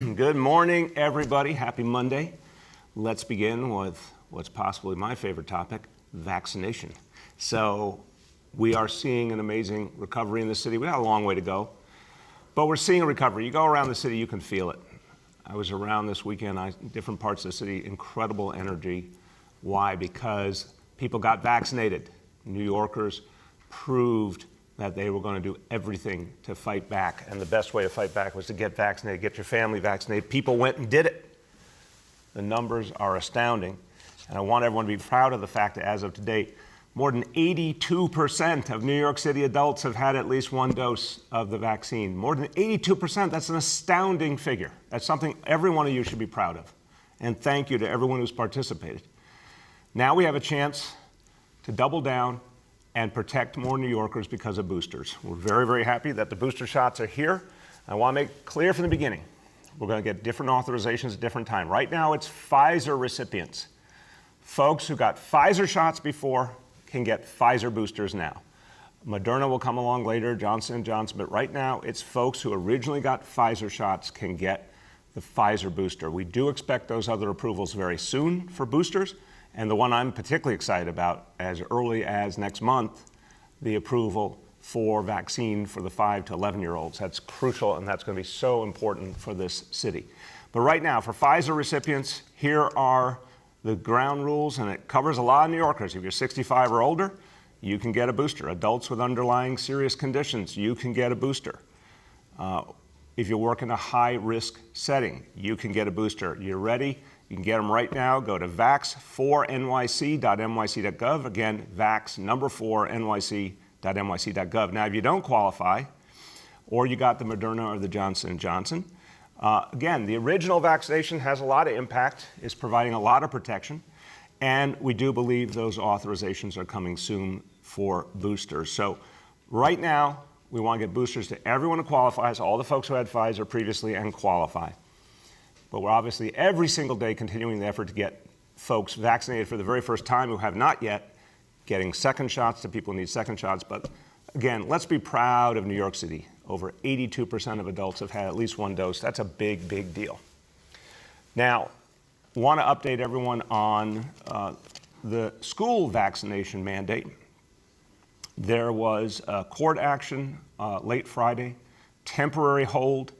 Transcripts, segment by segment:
Good morning, everybody. Happy Monday. Let's begin with what's possibly my favorite topic, vaccination. So we are seeing an amazing recovery in the city. We got a long way to go, but we're seeing a recovery. You go around the city, you can feel it. I was around this weekend, different parts of the city, incredible energy. Why? Because people got vaccinated. New Yorkers proved that they were going to do everything to fight back. And the best way to fight back was to get vaccinated, get your family vaccinated. People went and did it. The numbers are astounding. And I want everyone to be proud of the fact that as of today, more than 82% of New York City adults have had at least one dose of the vaccine. More than 82%, that's an astounding figure. That's something every one of you should be proud of. And thank you to everyone who's participated. Now we have a chance to double down and protect more New Yorkers because of boosters. We're very, very happy that the booster shots are here. I want to make clear from the beginning, we're going to get different authorizations at different time. Right now, it's Pfizer recipients. Folks who got Pfizer shots before can get Pfizer boosters now. Moderna will come along later, Johnson & Johnson, but right now, it's folks who originally got Pfizer shots can get the Pfizer booster. We do expect those other approvals very soon for boosters. And the one I'm particularly excited about, as early as next month, the approval for vaccine for the 5 to 11-year-olds. That's crucial, and that's going to be so important for this city. But right now, for Pfizer recipients, here are the ground rules, and it covers a lot of New Yorkers. If you're 65 or older, you can get a booster. Adults with underlying serious conditions, you can get a booster. If you work in a high-risk setting, you can get a booster. You're ready? You can get them right now. Go to vax4nyc.nyc.gov. Again, vax4nyc.nyc.gov. Now, if you don't qualify, or you got the Moderna or the Johnson & Johnson, again, the original vaccination has a lot of impact, is providing a lot of protection, and we do believe those authorizations are coming soon for boosters. So right now, we want to get boosters to everyone who qualifies, all the folks who had Pfizer previously and qualify. But we're obviously every single day continuing the effort to get folks vaccinated for the very first time who have not yet, getting second shots to people who need second shots. But again, let's be proud of New York City. Over 82% of adults have had at least one dose. That's a big, big deal. Now, want to update everyone on the school vaccination mandate. There was a court action late Friday, temporary hold,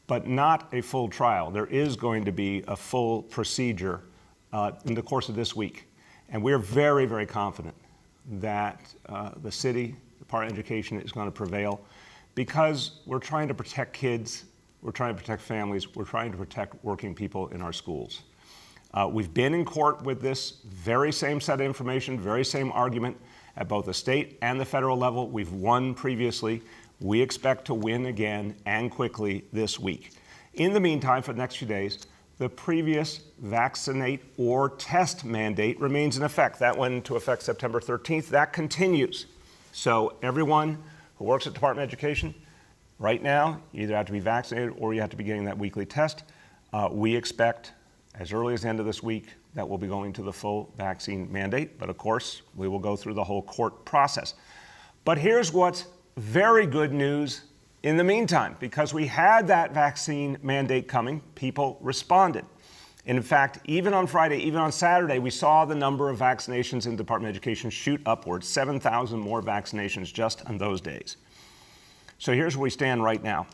but not a full trial. There is going to be a full procedure in the course of this week. And we're very, very confident that the city, Department of Education, is going to prevail because we're trying to protect kids, we're trying to protect families, we're trying to protect working people in our schools. We've been in court with this very same set of information, very same argument at both the state and the federal level. We've won previously. We expect to win again and quickly this week. In the meantime, for the next few days, the previous vaccinate or test mandate remains in effect. That went into effect September 13th. That continues. So everyone who works at the Department of Education, right now, you either have to be vaccinated or you have to be getting that weekly test. We expect, as early as the end of this week, that we'll be going to the full vaccine mandate. But of course, we will go through the whole court process. But here's what's very good news in the meantime, because we had that vaccine mandate coming, people responded. And in fact, even on Friday, even on Saturday, we saw the number of vaccinations in the Department of Education shoot upwards, 7,000 more vaccinations just on those days. So here's where we stand right now.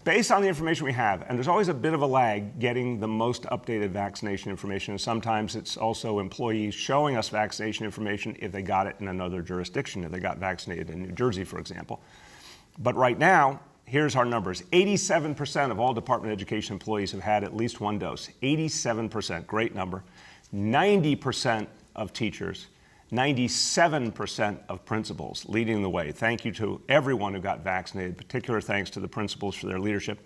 Based on the information we have, and there's always a bit of a lag getting the most updated vaccination information, and sometimes it's also employees showing us vaccination information if they got it in another jurisdiction, if they got vaccinated in New Jersey, for example. But right now, here's our numbers. 87% of all Department of Education employees have had at least one dose. 87%, great number. 90% of teachers, 97% of principals leading the way. Thank you to everyone who got vaccinated, particular thanks to the principals for their leadership.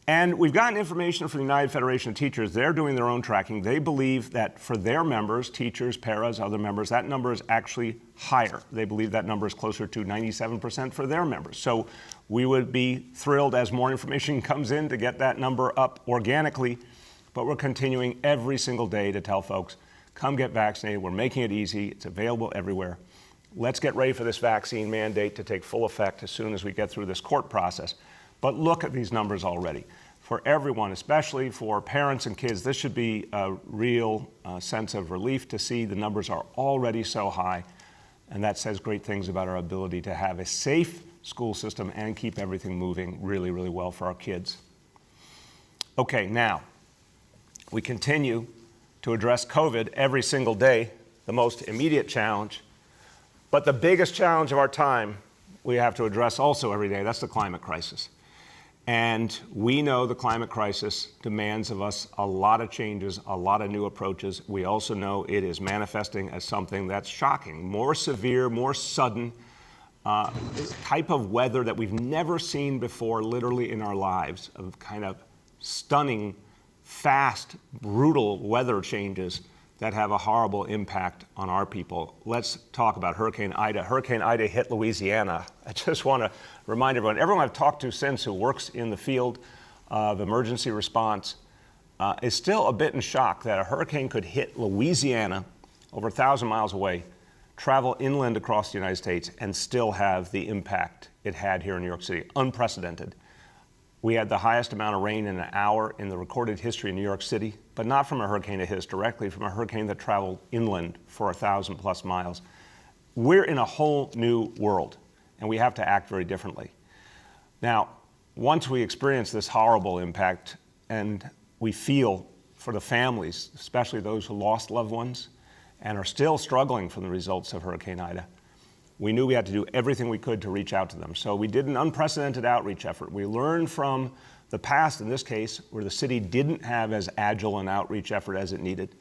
And we've gotten information from the United Federation of Teachers. They're doing their own tracking. They believe that for their members, teachers, paras, other members, that number is actually higher. They believe that number is closer to 97% for their members. So we would be thrilled as more information comes in to get that number up organically. But we're continuing every single day to tell folks, come get vaccinated. We're making it easy. It's available everywhere. Let's get ready for this vaccine mandate to take full effect as soon as we get through this court process. But look at these numbers already. for everyone, especially for parents and kids. This should be a real sense of relief to see the numbers are already so high, and that says great things about our ability to have a safe school system and keep everything moving really, really well for our kids. Okay, now, we continue to address COVID every single day, the most immediate challenge, but the biggest challenge of our time we have to address also every day, that's the climate crisis. And we know the climate crisis demands of us a lot of changes, a lot of new approaches. We also know it is manifesting as something that's shocking, more severe, more sudden, type of weather that we've never seen before literally in our lives, of kind of stunning, fast, brutal weather changes that have a horrible impact on our people. Let's talk about Hurricane Ida. Hurricane Ida hit Louisiana. I just want to remind everyone I've talked to since who works in the field of emergency response is still a bit in shock that a hurricane could hit Louisiana over 1,000 miles away, travel inland across the United States, and still have the impact it had here in New York City. Unprecedented. We had the highest amount of rain in an hour in the recorded history in New York City, but not from a hurricane that hit us directly, from a hurricane that traveled inland for 1,000+ miles. We're in a whole new world, and we have to act very differently. Now, once we experience this horrible impact, and we feel for the families, especially those who lost loved ones and are still struggling from the results of Hurricane Ida, we knew we had to do everything we could to reach out to them. So we did an unprecedented outreach effort. We learned from the past, in this case, where the city didn't have as agile an outreach effort as it needed.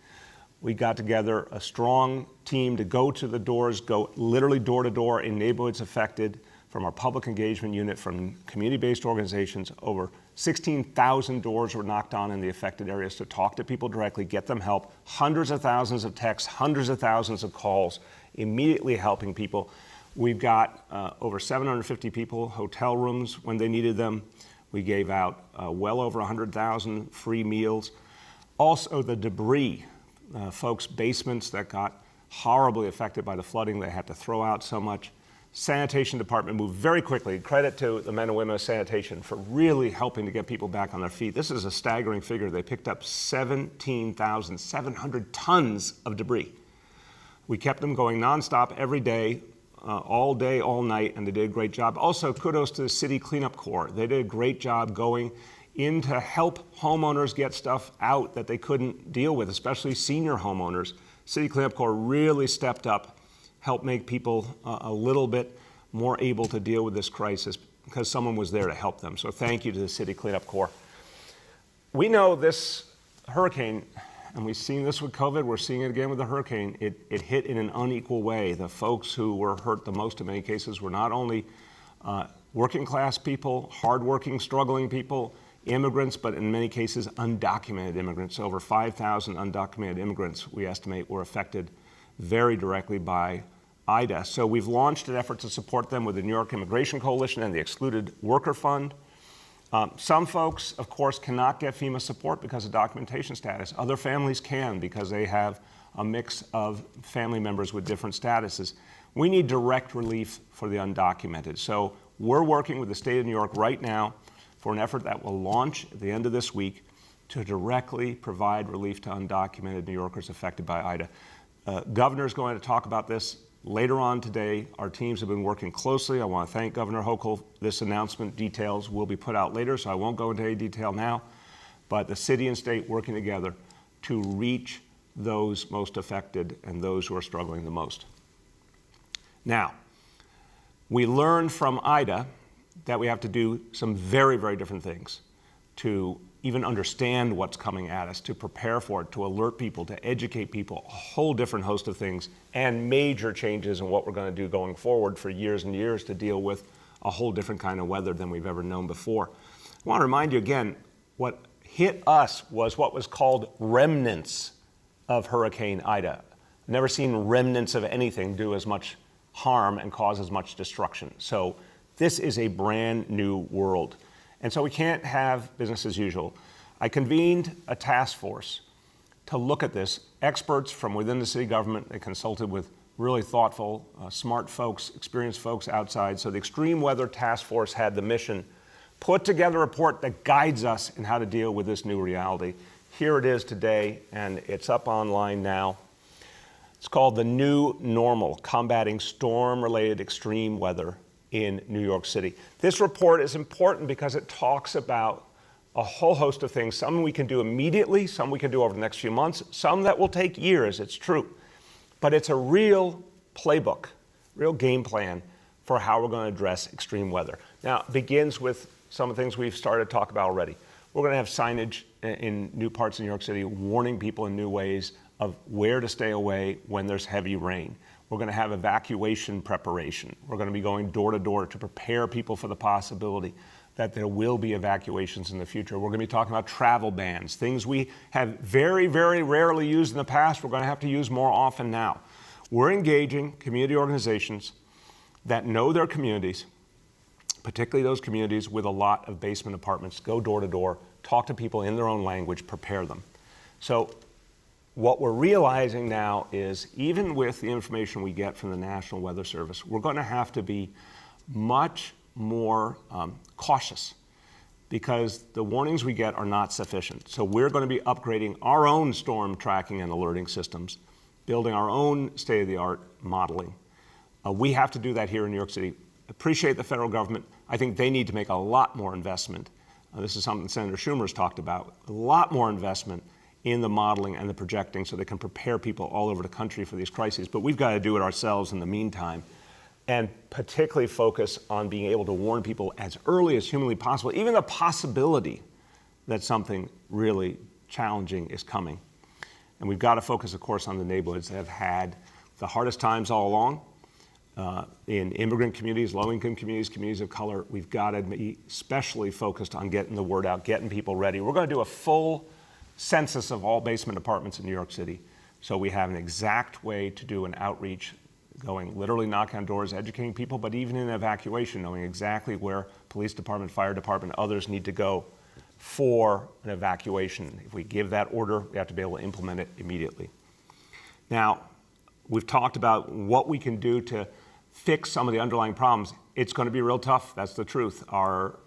We got together a strong team to go to the doors, go literally door to door in neighborhoods affected, from our public engagement unit, from community-based organizations. Over 16,000 doors were knocked on in the affected areas to talk to people directly, get them help. Hundreds of thousands of texts, hundreds of thousands of calls, immediately helping people. We've got over 750 people hotel rooms when they needed them. We gave out well over 100,000 free meals. Also the debris, folks' basements that got horribly affected by the flooding, they had to throw out so much. Sanitation department moved very quickly. Credit to the men and women of sanitation for really helping to get people back on their feet. This is a staggering figure. They picked up 17,700 tons of debris. We kept them going nonstop every day, all day, all night, and they did a great job. Also, kudos to the City Cleanup Corps. They did a great job going in to help homeowners get stuff out that they couldn't deal with, especially senior homeowners. City Cleanup Corps really stepped up, helped make people a little bit more able to deal with this crisis because someone was there to help them. So thank you to the City Cleanup Corps. We know this hurricane, and we've seen this with COVID, we're seeing it again with the hurricane, it hit in an unequal way. The folks who were hurt the most in many cases were not only working class people, hardworking, struggling people, immigrants, but in many cases undocumented immigrants. Over 5,000 undocumented immigrants, we estimate, were affected very directly by Ida. So we've launched an effort to support them with the New York Immigration Coalition and the Excluded Worker Fund. Some folks, of course, cannot get FEMA support because of documentation status. Other families can because they have a mix of family members with different statuses. We need direct relief for the undocumented. So we're working with the state of New York right now for an effort that will launch at the end of this week to directly provide relief to undocumented New Yorkers affected by Ida. Governor's going to talk about this later on today. Our teams have been working closely. I want to thank Governor Hochul. This announcement details will be put out later, so I won't go into any detail now. But the city and state working together to reach those most affected and those who are struggling the most. Now, we learned from Ida that we have to do some very, very different things to even understand what's coming at us, to prepare for it, to alert people, to educate people, a whole different host of things, and major changes in what we're going to do going forward for years and years to deal with a whole different kind of weather than we've ever known before. I want to remind you again, what hit us was what was called remnants of Hurricane Ida. Never seen remnants of anything do as much harm and cause as much destruction. So this is a brand new world. And so we can't have business as usual. I convened a task force to look at this. Experts from within the city government, they consulted with really thoughtful, smart folks, experienced folks outside. So the Extreme Weather Task Force had the mission put together a report that guides us in how to deal with this new reality. Here it is today, and it's up online now. It's called The New Normal, Combating Storm-Related Extreme Weather in New York City. This report is important because it talks about a whole host of things, some we can do immediately, some we can do over the next few months, some that will take years, it's true. But it's a real playbook, real game plan for how we're going to address extreme weather. Now, it begins with some of the things we've started to talk about already. We're going to have signage in new parts of New York City warning people in new ways of where to stay away when there's heavy rain. We're going to have evacuation preparation. We're going to be going door to door to prepare people for the possibility that there will be evacuations in the future. We're going to be talking about travel bans, things we have very, very rarely used in the past. We're going to have to use more often now. We're engaging community organizations that know their communities, particularly those communities with a lot of basement apartments. Go door to door, talk to people in their own language, prepare them. So what we're realizing now is even with the information we get from the National Weather Service, we're going to have to be much more cautious because the warnings we get are not sufficient. So we're going to be upgrading our own storm tracking and alerting systems, building our own state-of-the-art modeling. We have to do that here in New York City. Appreciate the federal government. I think they need to make a lot more investment. This is something Senator Schumer's talked about, a lot more investment in the modeling and the projecting so they can prepare people all over the country for these crises. But we've got to do it ourselves in the meantime, and particularly focus on being able to warn people as early as humanly possible, even the possibility that something really challenging is coming. And we've got to focus, of course, on the neighborhoods that have had the hardest times all along. In immigrant communities, low-income communities, communities of color, we've got to be especially focused on getting the word out, getting people ready. We're going to do a full census of all basement apartments in New York City, so we have an exact way to do an outreach, going literally knocking on doors, educating people, but even in evacuation, knowing exactly where police department, fire department, others need to go for an evacuation. If we give that order, we have to be able to implement it immediately. Now, we've talked about what we can do to fix some of the underlying problems. It's going to be real tough. That's the truth. Our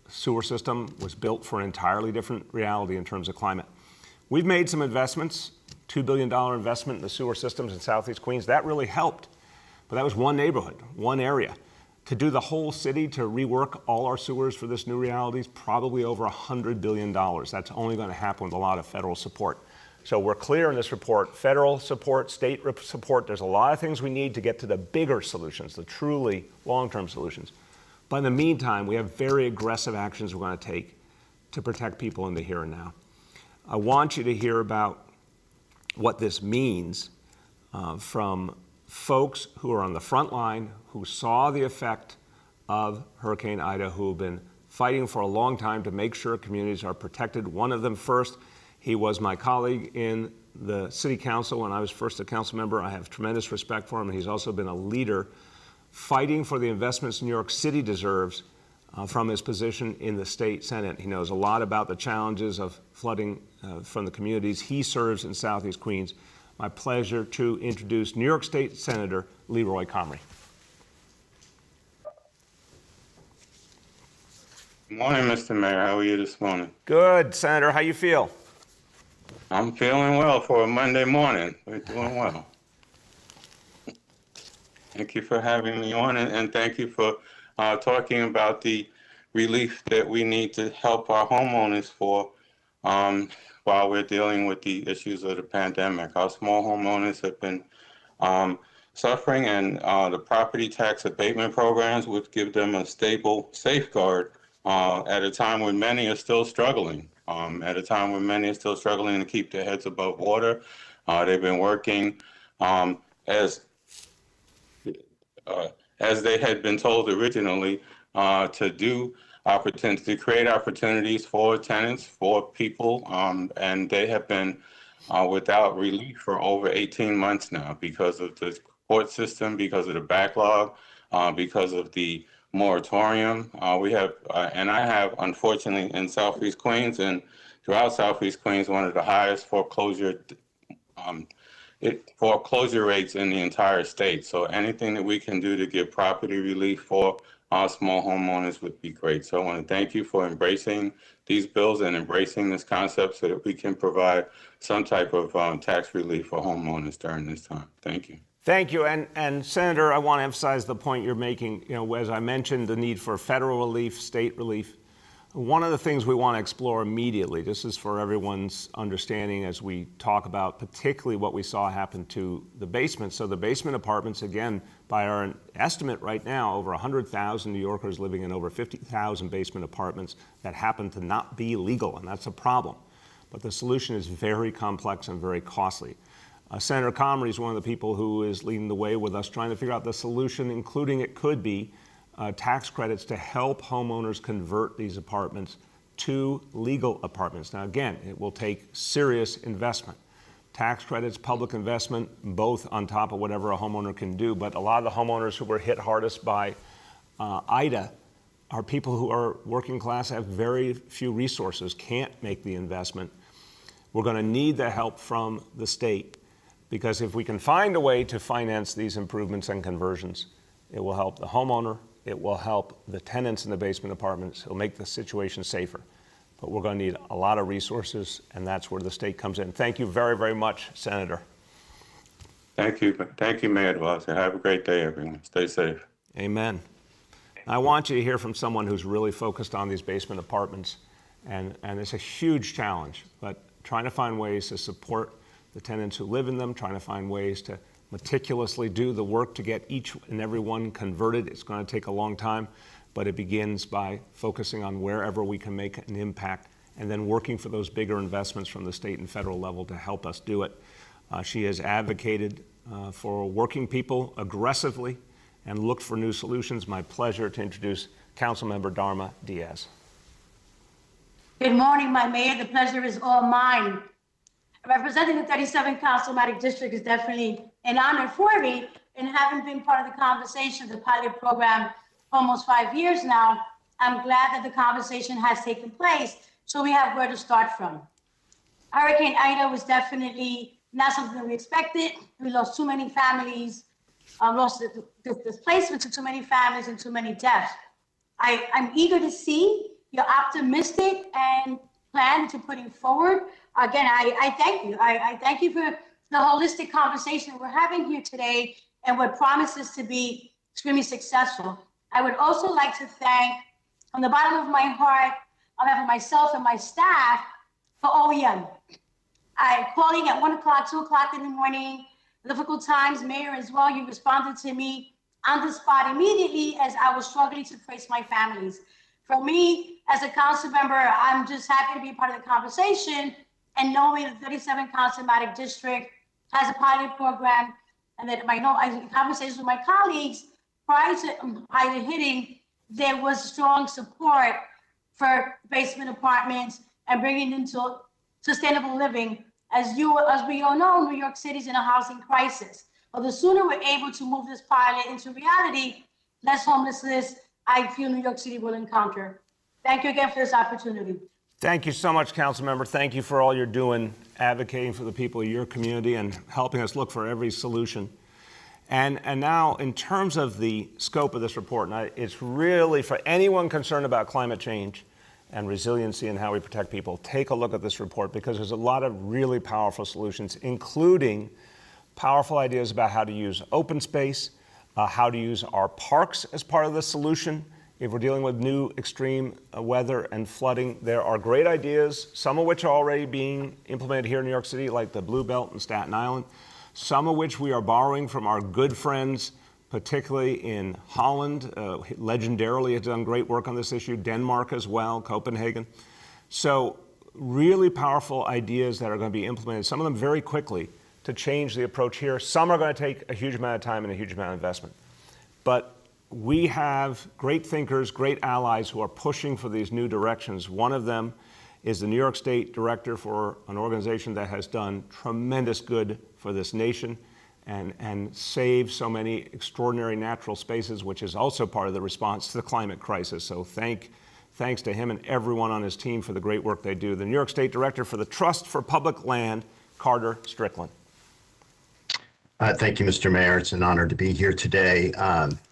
sewer system was built for an entirely different reality in terms of climate. We've made some investments, $2 billion investment in the sewer systems in Southeast Queens. That really helped. But that was one neighborhood, one area. To do the whole city, to rework all our sewers for this new reality is probably over $100 billion. That's only going to happen with a lot of federal support. So we're clear in this report, federal support, state support, there's a lot of things we need to get to the bigger solutions, the truly long-term solutions. But in the meantime, we have very aggressive actions we're going to take to protect people in the here and now. I want you to hear about what this means from folks who are on the front line, who saw the effect of Hurricane Ida, who have been fighting for a long time to make sure communities are protected. One of them first, he was my colleague in the city council when I was first a council member. I have tremendous respect for him, and he's also been a leader fighting for the investments New York City deserves from his position in the state Senate. He knows a lot about the challenges of flooding from the communities he serves in Southeast Queens. My pleasure to introduce New York State Senator Leroy Comrie. Good morning, Mr. Mayor. How are you this morning? Good, Senator. How you feel? I'm feeling well for a Monday morning. We're doing well. Thank you for having me on, and thank you for talking about the relief that we need to help our homeowners for while we're dealing with the issues of the pandemic. Our small homeowners have been suffering, and the property tax abatement programs would give them a stable safeguard at a time when many are still struggling. To keep their heads above water. They've been working as they had been told originally to create opportunities for tenants, for people, and they have been without relief for over 18 months now because of the court system, because of the backlog, because of the moratorium. And I have, unfortunately, in Southeast Queens and throughout Southeast Queens, one of the highest foreclosure rates in the entire state. So anything that we can do to give property relief for small homeowners would be great. So I want to thank you for embracing these bills and embracing this concept so that we can provide some type of tax relief for homeowners during this time. Thank you. Thank you. And Senator, I want to emphasize the point you're making. You know, as I mentioned, the need for federal relief, state relief. One of the things we want to explore immediately, this is for everyone's understanding as we talk about particularly what we saw happen to the basement. So the basement apartments, again, by our estimate right now, over 100,000 New Yorkers living in over 50,000 basement apartments that happen to not be legal, and that's a problem. But the solution is very complex and very costly. Senator Comrie is one of the people who is leading the way with us trying to figure out the solution, including it could be tax credits to help homeowners convert these apartments to legal apartments. Now, again, it will take serious investment. Tax credits, public investment, both on top of whatever a homeowner can do. But a lot of the homeowners who were hit hardest by Ida are people who are working class, have very few resources, can't make the investment. We're going to need the help from the state, because if we can find a way to finance these improvements and conversions, it will help the homeowner, it will help the tenants in the basement apartments, it'll make the situation safer. But we're going to need a lot of resources, and that's where the state comes in. Thank you very, very much, Senator. Thank you. Thank you, Mayor Blasio. Have a great day, everyone. Stay safe. Amen. I want you to hear from someone who's really focused on these basement apartments, and it's a huge challenge, but trying to find ways to support the tenants who live in them, trying to find ways to meticulously do the work to get each and every one converted. It's going to take a long time, but it begins by focusing on wherever we can make an impact and then working for those bigger investments from the state and federal level to help us do it. She has advocated for working people aggressively and looked for new solutions. My pleasure to introduce Councilmember Darma Diaz. Good morning, my mayor. The pleasure is all mine. Representing the 37th Councilmatic District is definitely an honor for me, and having been part of the conversation, the pilot program, for almost 5 years now, I'm glad that the conversation has taken place, so we have where to start from. Hurricane Ida was definitely not something that we expected. We lost too many families, lost displacement to too many families and too many deaths. I'm eager to see you're optimistic and plan to putting forward. Again, I thank you. I thank you for the holistic conversation we're having here today and what promises to be extremely successful. I would also like to thank, from the bottom of my heart, on behalf of myself and my staff, for OEM. Calling at 1 o'clock, 2 o'clock in the morning, difficult times, Mayor as well, you responded to me on the spot immediately as I was struggling to face my families. For me, as a council member, I'm just happy to be a part of the conversation and knowing the 37th Councilmatic District has a pilot program, and that in conversations with my colleagues, prior to Ida hitting, there was strong support for basement apartments and bringing into sustainable living. As we all know, New York City is in a housing crisis. But the sooner we're able to move this pilot into reality, less homelessness I feel New York City will encounter. Thank you again for this opportunity. Thank you so much, Councilmember. Thank you for all you're doing, advocating for the people of your community and helping us look for every solution. And now, in terms of the scope of this report, and it's really for anyone concerned about climate change and resiliency and how we protect people, take a look at this report, because there's a lot of really powerful solutions, including powerful ideas about how to use open space, how to use our parks as part of the solution. If we're dealing with new extreme weather and flooding, there are great ideas, some of which are already being implemented here in New York City, like the Blue Belt and Staten Island, some of which we are borrowing from our good friends, particularly in Holland. Legendarily has done great work on this issue, Denmark as well, Copenhagen. So really powerful ideas that are going to be implemented, some of them very quickly, to change the approach here. Some are going to take a huge amount of time and a huge amount of investment. But we have great thinkers, great allies who are pushing for these new directions. One of them is the New York State Director for an organization that has done tremendous good for this nation and saved so many extraordinary natural spaces, which is also part of the response to the climate crisis. So thanks to him and everyone on his team for the great work they do. The New York State Director for the Trust for Public Land, Carter Strickland. Thank you, Mr. Mayor. It's an honor to be here today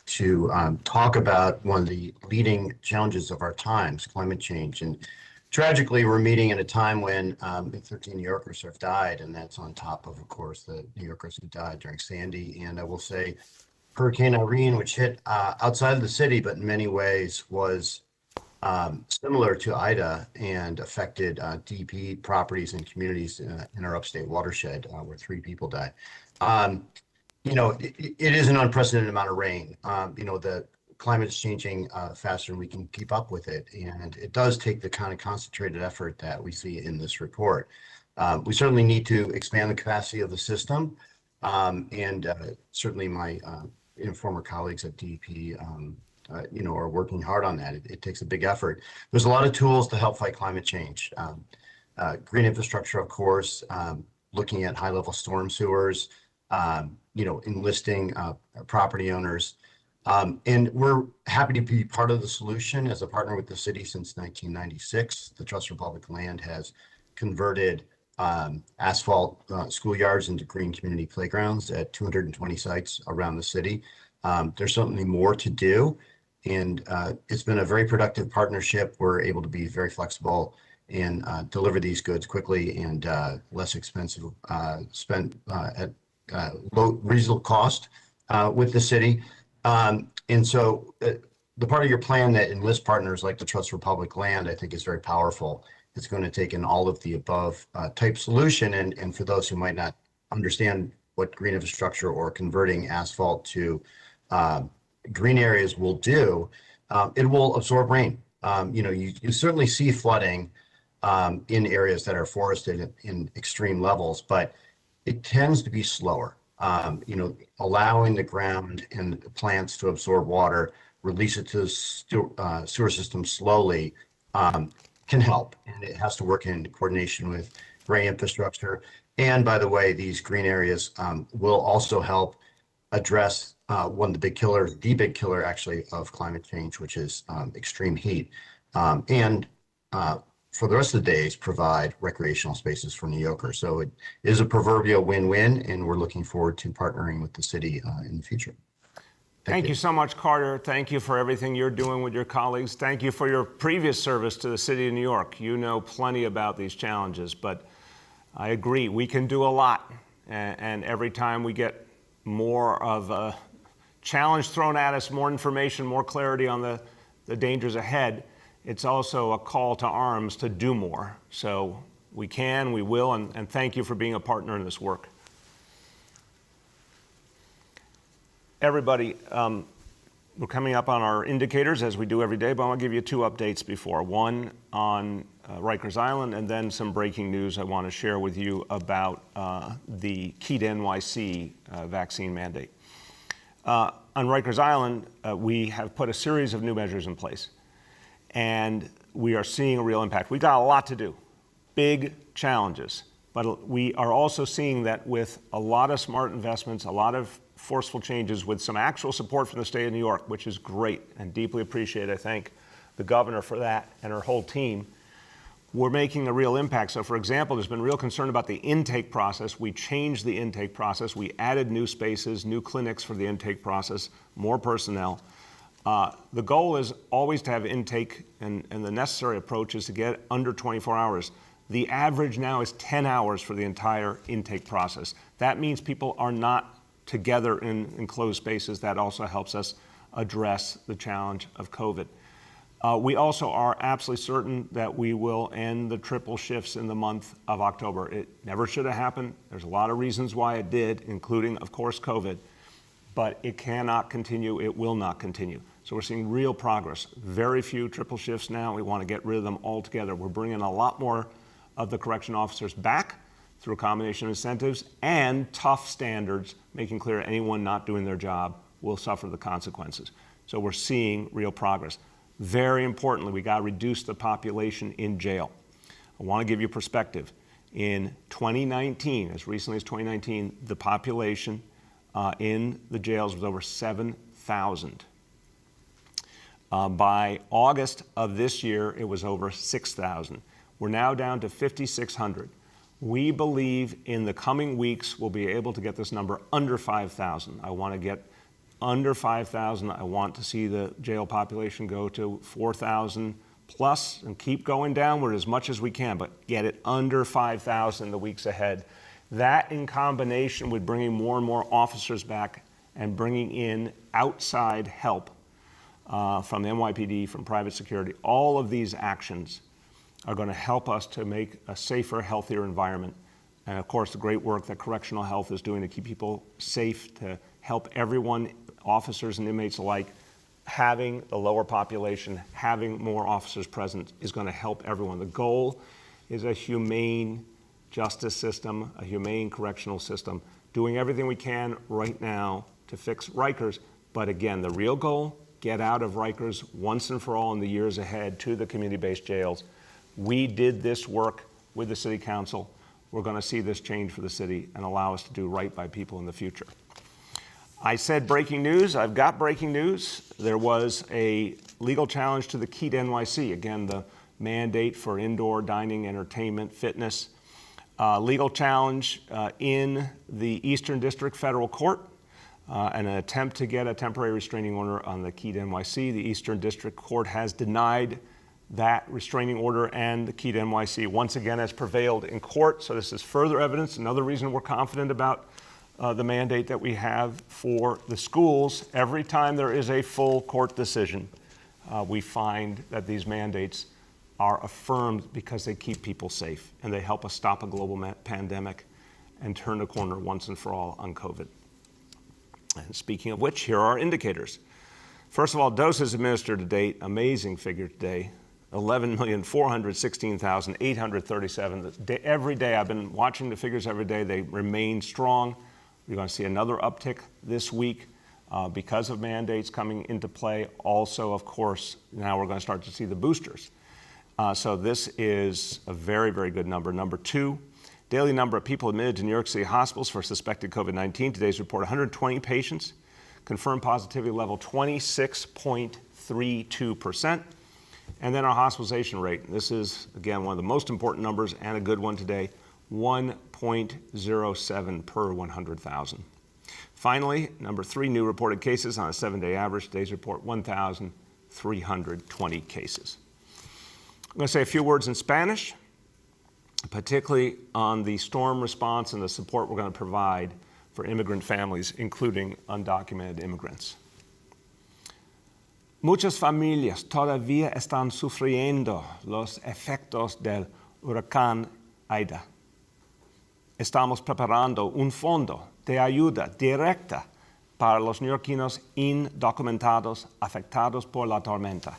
to talk about one of the leading challenges of our times, climate change. And tragically, we're meeting at a time when 13 New Yorkers have died, and that's on top of course, the New Yorkers who died during Sandy. And I will say Hurricane Irene, which hit outside of the city, but in many ways was similar to Ida and affected DP properties and communities in our upstate watershed where 3 people died. It is an unprecedented amount of rain. The climate is changing faster than we can keep up with it. And it does take the kind of concentrated effort that we see in this report. We certainly need to expand the capacity of the system. Certainly my former colleagues at DEP are working hard on that. It takes a big effort. There's a lot of tools to help fight climate change. Green infrastructure, of course, looking at high-level storm sewers, enlisting property owners. And we're happy to be part of the solution as a partner with the city since 1996. The Trust for Public Land has converted asphalt schoolyards into green community playgrounds at 220 sites around the city. There's certainly more to do. And it's been a very productive partnership. We're able to be very flexible and deliver these goods quickly and less expensive, spent at low reasonable cost with the city. And so the part of your plan that enlists partners like the Trust for Public Land, I think is very powerful. It's going to take an all of the above type solution. And for those who might not understand what green infrastructure or converting asphalt to green areas will do, it will absorb rain. You certainly see flooding in areas that are forested in extreme levels, but it tends to be slower. Allowing the ground and the plants to absorb water, release it to the sewer system slowly can help. And it has to work in coordination with gray infrastructure. And by the way, these green areas will also help address one of the big killer actually of climate change, which is extreme heat. And for the rest of the days, provide recreational spaces for New Yorkers. So it is a proverbial win-win, and we're looking forward to partnering with the city in the future. Thank you so much, Carter. Thank you for everything you're doing with your colleagues. Thank you for your previous service to the city of New York. You know plenty about these challenges, but I agree, we can do a lot. And every time we get more of a challenge thrown at us, more information, more clarity on the dangers ahead, it's also a call to arms to do more. So we can, we will, and thank you for being a partner in this work. Everybody, we're coming up on our indicators as we do every day, but I want to give you 2 updates before. One on Rikers Island, and then some breaking news I want to share with you about the key to NYC vaccine mandate. On Rikers Island, we have put a series of new measures in place, and we are seeing a real impact. We've got a lot to do, big challenges, but we are also seeing that with a lot of smart investments, a lot of forceful changes with some actual support from the state of New York, which is great and deeply appreciated. I thank the governor for that and her whole team. We're making a real impact. So for example, there's been real concern about the intake process. We changed the intake process. We added new spaces, new clinics for the intake process, more personnel. The goal is always to have intake, and the necessary approach is to get under 24 hours. The average now is 10 hours for the entire intake process. That means people are not together in enclosed spaces. That also helps us address the challenge of COVID. We also are absolutely certain that we will end the triple shifts in the month of October. It never should have happened. There's a lot of reasons why it did, including, of course, COVID, but it cannot continue. It will not continue. So we're seeing real progress. Very few triple shifts now. We want to get rid of them altogether. We're bringing a lot more of the correction officers back through a combination of incentives and tough standards, making clear anyone not doing their job will suffer the consequences. So we're seeing real progress. Very importantly, we got to reduce the population in jail. I want to give you perspective. In 2019, as recently as 2019, the population in the jails was over 7,000. By August of this year, it was over 6,000. We're now down to 5,600. We believe in the coming weeks we'll be able to get this number under 5,000. I want to get under 5,000. I want to see the jail population go to 4,000 plus and keep going downward as much as we can, but get it under 5,000 in the weeks ahead. That in combination with bringing more and more officers back and bringing in outside help from the NYPD, from private security, all of these actions are going to help us to make a safer, healthier environment. And of course, the great work that correctional health is doing to keep people safe, to help everyone, officers and inmates alike, having a lower population, having more officers present is going to help everyone. The goal is a humane justice system, a humane correctional system, doing everything we can right now to fix Rikers. But again, the real goal, get out of Rikers once and for all in the years ahead to the community-based jails. We did this work with the City Council. We're going to see this change for the city and allow us to do right by people in the future. I said breaking news. I've got breaking news. There was a legal challenge to the key to NYC. Again, the mandate for indoor dining, entertainment, fitness. Legal challenge in the Eastern District Federal Court. An attempt to get a temporary restraining order on the key to NYC. The Eastern District Court has denied that restraining order, and the key to NYC once again has prevailed in court. So this is further evidence, another reason we're confident about the mandate that we have for the schools. Every time there is a full court decision, we find that these mandates are affirmed because they keep people safe and they help us stop a global pandemic and turn the corner once and for all on COVID. And speaking of which, here are our indicators. First of all, doses administered to date, amazing figure today, 11,416,837. Every day, I've been watching the figures every day. They remain strong. We're going to see another uptick this week because of mandates coming into play. Also, of course, now we're going to start to see the boosters. So this is a very, very good number. Number two, daily number of people admitted to New York City hospitals for suspected COVID-19. Today's report, 120 patients. Confirmed positivity level, 26.32%. And then our hospitalization rate. This is, again, one of the most important numbers and a good one today, 1.07 per 100,000. Finally, number three, new reported cases on a 7-day average. Today's report, 1,320 cases. I'm going to say a few words in Spanish, particularly on the storm response and the support we're going to provide for immigrant families, including undocumented immigrants. Muchas familias todavía están sufriendo los efectos del huracán Ida. Estamos preparando un fondo de ayuda directa para los neoyorquinos indocumentados afectados por la tormenta.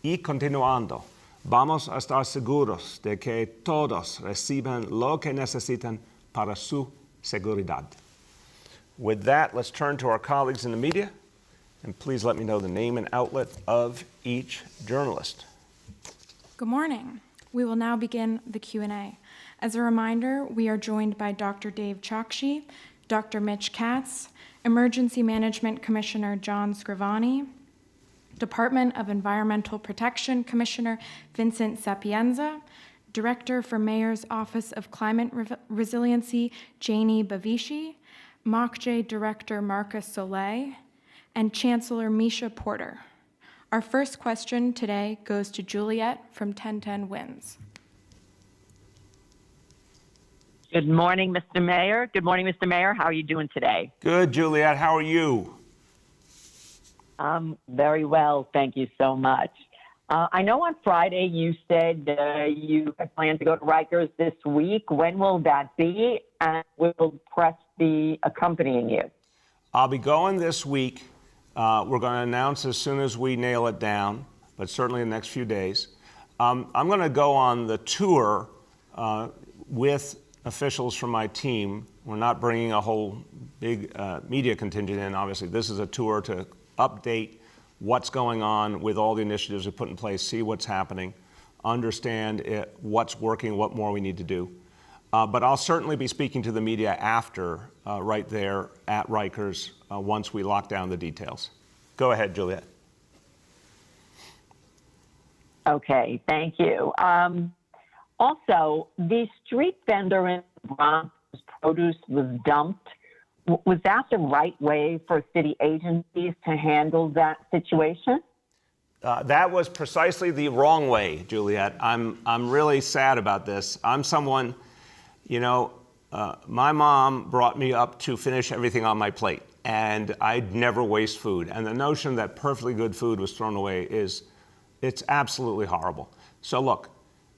Y continuando, vamos a estar seguros de que todos reciban lo que necesitan para su seguridad. With that, let's turn to our colleagues in the media. And please let me know the name and outlet of each journalist. Good morning. We will now begin the Q&A. As a reminder, we are joined by Dr. Dave Chokshi, Dr. Mitch Katz, Emergency Management Commissioner John Scrivani, Department of Environmental Protection Commissioner Vincent Sapienza, Director for Mayor's Office of Climate Resiliency Janie Bavishi, MOCJ Director Marcus Soleil, and Chancellor Misha Porter. Our first question today goes to Juliet from 1010 Wins. Good morning, Mr. Mayor. Good morning, Mr. Mayor. How are you doing today? Good, Juliet. How are you? Very well. Thank you so much. I know on Friday you said you had planned to go to Rikers this week. When will that be? And will press be accompanying you? I'll be going this week. We're going to announce as soon as we nail it down, but certainly in the next few days. I'm going to go on the tour with officials from my team. We're not bringing a whole big media contingent in, obviously. This is a tour to update what's going on with all the initiatives we put in place, see what's happening, understand what's working, what more we need to do. But I'll certainly be speaking to the media after, right there at Rikers, once we lock down the details. Go ahead, Juliet. Okay, thank you. Also, the street vendor in Bronx whose produce was dumped, was that the right way for city agencies to handle that situation? That was precisely the wrong way, Juliet. I'm really sad about this. I'm someone, my mom brought me up to finish everything on my plate, and I'd never waste food. And the notion that perfectly good food was thrown away it's absolutely horrible. So look,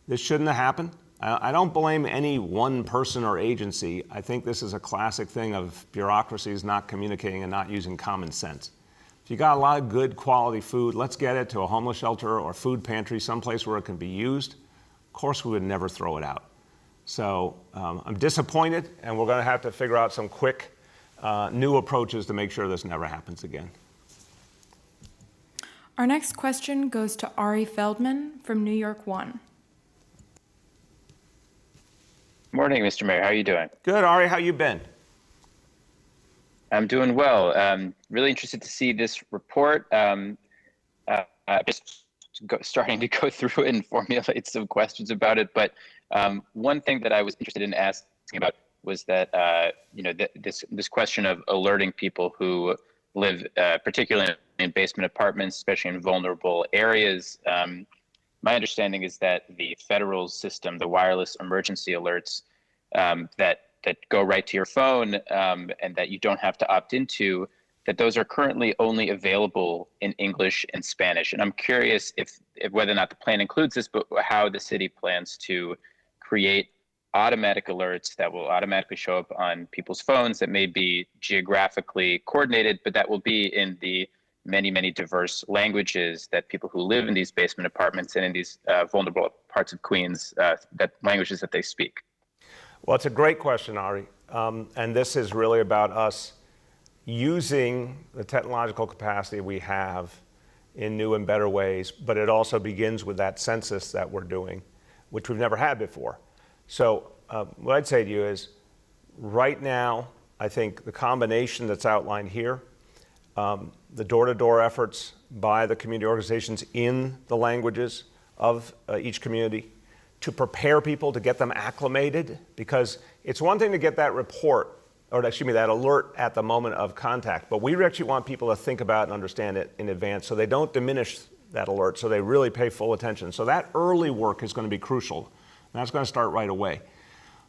this shouldn't have happened. I don't blame any one person or agency. I think this is a classic thing of bureaucracies not communicating and not using common sense. If you got a lot of good quality food, let's get it to a homeless shelter or food pantry, someplace where it can be used. Of course, we would never throw it out. So I'm disappointed, and we're going to have to figure out some quick new approaches to make sure this never happens again. Our next question goes to Ari Feldman from New York One. Morning, Mr. Mayor. How are you doing? Good, Ari. How you been? I'm doing well. Really interested to see this report. Starting to go through it and formulate some questions about it. But one thing that I was interested in asking about was that this question of alerting people who live, particularly in basement apartments, especially in vulnerable areas. My understanding is that the federal system, the wireless emergency alerts that go right to your phone and that you don't have to opt into, that those are currently only available in English and Spanish. And I'm curious if whether or not the plan includes this, but how the city plans to create automatic alerts that will automatically show up on people's phones that may be geographically coordinated, but that will be in the many, many diverse languages that people who live in these basement apartments and in these vulnerable parts of Queens, that languages that they speak. Well, it's a great question, Ari. And this is really about us using the technological capacity we have in new and better ways, but it also begins with that census that we're doing, which we've never had before. So what I'd say to you is, right now, I think the combination that's outlined here, the door-to-door efforts by the community organizations in the languages of each community to prepare people, to get them acclimated, because it's one thing to get that report, or excuse me, that alert at the moment of contact, but we actually want people to think about and understand it in advance so they don't diminish that alert, so they really pay full attention. So that early work is going to be crucial. And that's going to start right away.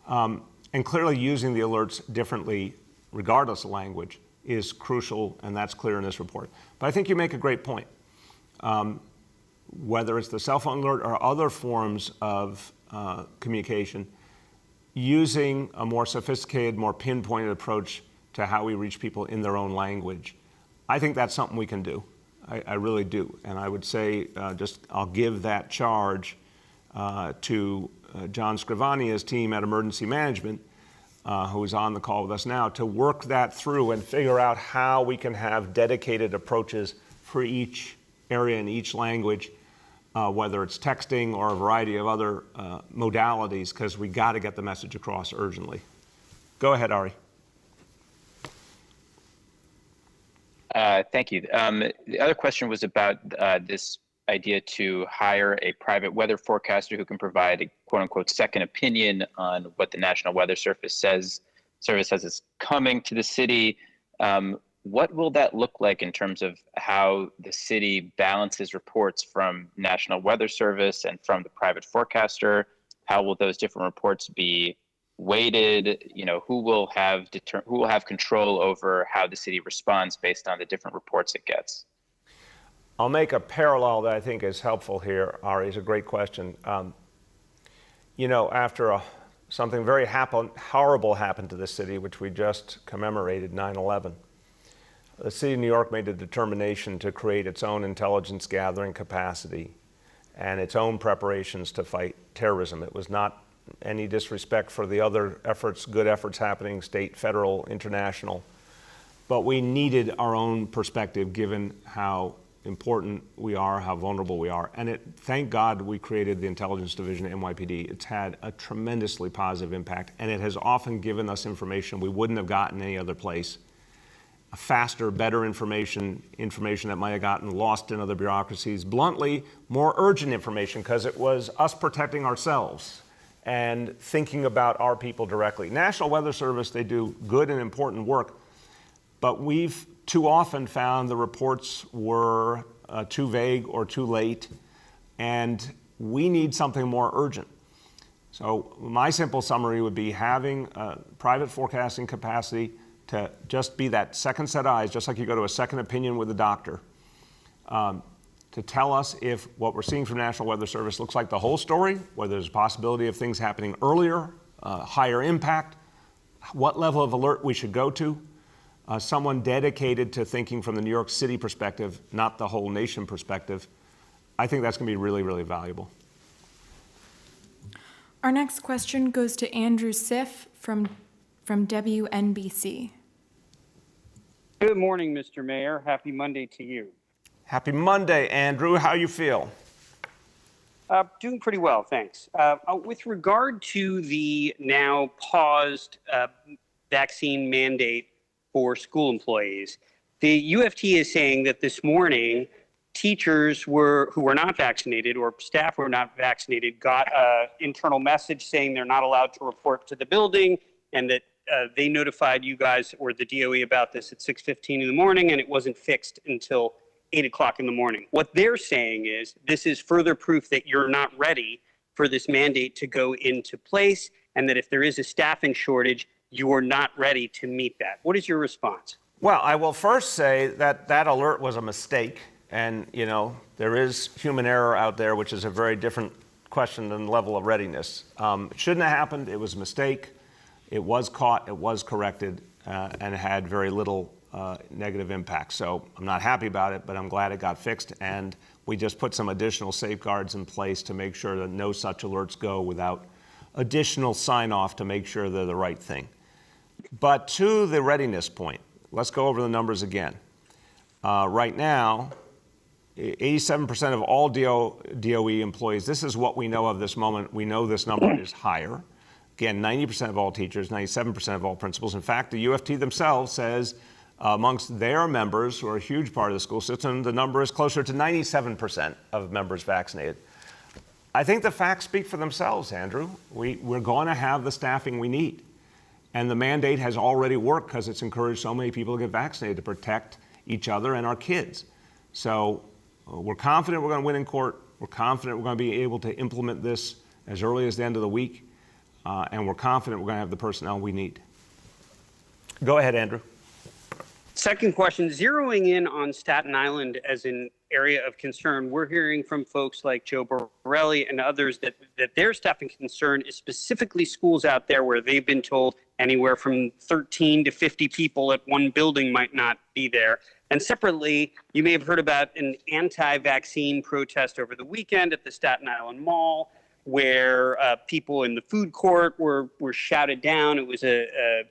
And clearly using the alerts differently, regardless of language, is crucial, and that's clear in this report. But I think you make a great point. Whether it's the cell phone alert or other forms of communication, using a more sophisticated, more pinpointed approach to how we reach people in their own language, I think that's something we can do. I really do. And I would say, I'll give that charge to John Scrivania's team at Emergency Management, who is on the call with us now, to work that through and figure out how we can have dedicated approaches for each area in each language, whether it's texting or a variety of other modalities, because we got to get the message across urgently. Go ahead, Ari. Thank you. The other question was about this idea to hire a private weather forecaster who can provide a quote-unquote second opinion on what the National Weather Service says is coming to the city. What will that look like in terms of how the city balances reports from National Weather Service and from the private forecaster? How will those different reports be weighted? Who will have control over how the city responds based on the different reports it gets? I'll make a parallel that I think is helpful here, Ari. It's a great question. After something very horrible happened to the city, which we just commemorated, 9/11, the city of New York made a determination to create its own intelligence gathering capacity and its own preparations to fight terrorism. It was not any disrespect for the other efforts, good efforts happening, state, federal, international, but we needed our own perspective given how important we are, how vulnerable we are. And thank God we created the Intelligence Division at NYPD. It's had a tremendously positive impact, and it has often given us information we wouldn't have gotten any other place. Faster, better information that might have gotten lost in other bureaucracies. Bluntly, more urgent information, because it was us protecting ourselves. and thinking about our people directly. National Weather Service, they do good and important work, but we've too often found the reports were too vague or too late, and we need something more urgent. So my simple summary would be having private forecasting capacity to just be that second set of eyes, just like you go to a second opinion with a doctor, to tell us if what we're seeing from National Weather Service looks like the whole story, whether there's a possibility of things happening earlier, higher impact, what level of alert we should go to. Someone dedicated to thinking from the New York City perspective, not the whole nation perspective. I think that's going to be really, really valuable. Our next question goes to Andrew Siff from WNBC. Good morning, Mr. Mayor. Happy Monday to you. Happy Monday, Andrew. How you feel? Doing pretty well, thanks. With regard to the now paused vaccine mandate for school employees, the UFT is saying that this morning teachers who were not vaccinated or staff who were not vaccinated got an internal message saying they're not allowed to report to the building, and that they notified you guys or the DOE about this at 6:15 in the morning, and it wasn't fixed until 8 o'clock in the morning. What they're saying is this is further proof that you're not ready for this mandate to go into place, and that if there is a staffing shortage, you are not ready to meet that. What is your response? Well, I will first say that that alert was a mistake. And, you know, there is human error out there, which is a very different question than the level of readiness. It shouldn't have happened. It was a mistake. It was caught. It was corrected, and it had very little negative impact. So I'm not happy about it, but I'm glad it got fixed. And we just put some additional safeguards in place to make sure that no such alerts go without additional sign-off to make sure they're the right thing. But to the readiness point, let's go over the numbers again. Right now, 87% of all DOE employees, this is what we know of this moment. We know this number is higher. Again, 90% of all teachers, 97% of all principals. In fact, the UFT themselves says amongst their members, who are a huge part of the school system, the number is closer to 97% of members vaccinated. I think the facts speak for themselves, Andrew. We're going to have the staffing we need. And the mandate has already worked because it's encouraged so many people to get vaccinated to protect each other and our kids. So we're confident we're going to win in court. We're confident we're going to be able to implement this as early as the end of the week. And we're confident we're going to have the personnel we need. Go ahead, Andrew. Second question, zeroing in on Staten Island as an area of concern, we're hearing from folks like Joe Borelli and others that their staffing concern is specifically schools out there where they've been told anywhere from 13 to 50 people at one building might not be there. And separately, you may have heard about an anti-vaccine protest over the weekend at the Staten Island Mall, where people in the food court were shouted down. It was a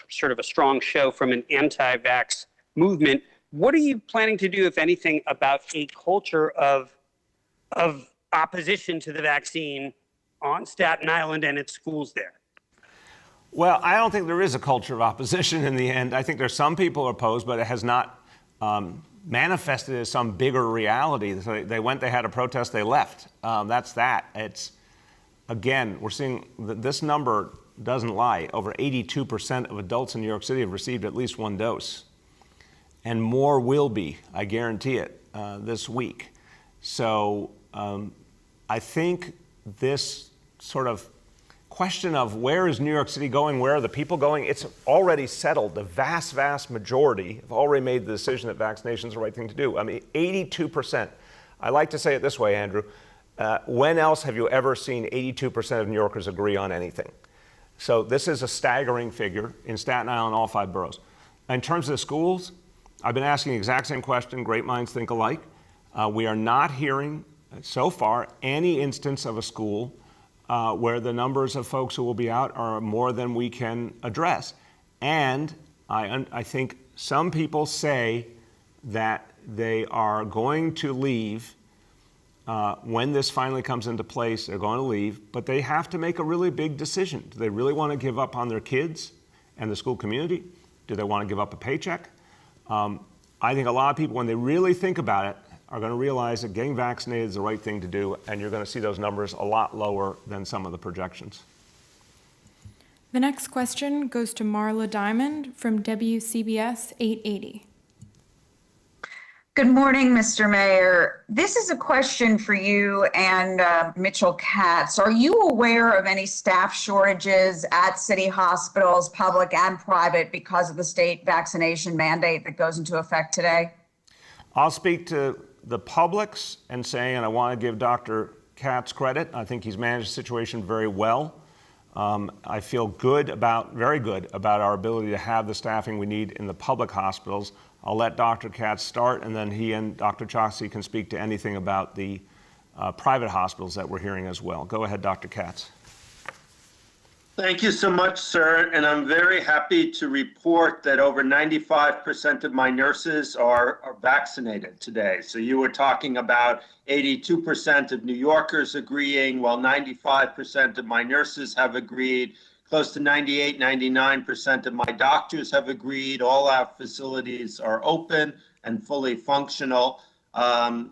sort of a strong show from an anti-vax movement. What are you planning to do, if anything, about a culture of opposition to the vaccine on Staten Island and its schools there? Well, I don't think there is a culture of opposition in the end. I think there's some people opposed, but it has not manifested as some bigger reality. So they went, they had a protest, they left. That's that. It's, again, we're seeing that this number doesn't lie. Over 82% of adults in New York City have received at least one dose. And more will be, I guarantee it, this week. So I think this sort of question of where is New York City going, where are the people going, it's already settled. The vast, vast majority have already made the decision that vaccination is the right thing to do. I mean, 82%. I like to say it this way, Andrew. When else have you ever seen 82% of New Yorkers agree on anything? So this is a staggering figure in Staten Island, all 5 boroughs. In terms of the schools, I've been asking the exact same question. Great minds think alike. We are not hearing so far any instance of a school where the numbers of folks who will be out are more than we can address. And I think some people say that they are going to leave when this finally comes into place. They're going to leave, but they have to make a really big decision. Do they really want to give up on their kids and the school community? Do they want to give up a paycheck? I think a lot of people, when they really think about it, are going to realize that getting vaccinated is the right thing to do, and you're going to see those numbers a lot lower than some of the projections. The next question goes to Marla Diamond from WCBS 880. Good morning, Mr. Mayor. This is a question for you and Mitchell Katz. Are you aware of any staff shortages at city hospitals, public and private, because of the state vaccination mandate that goes into effect today? I'll speak to the publics and say, and I want to give Dr. Katz credit, I think he's managed the situation very well. I feel very good about our ability to have the staffing we need in the public hospitals. I'll let Dr. Katz start, and then he and Dr. Choksi can speak to anything about the private hospitals that we're hearing as well. Go ahead, Dr. Katz. Thank you so much, sir. And I'm very happy to report that over 95% of my nurses are vaccinated today. So you were talking about 82% of New Yorkers agreeing, while 95% of my nurses have agreed. Close to 98, 99% of my doctors have agreed. All our facilities are open and fully functional. I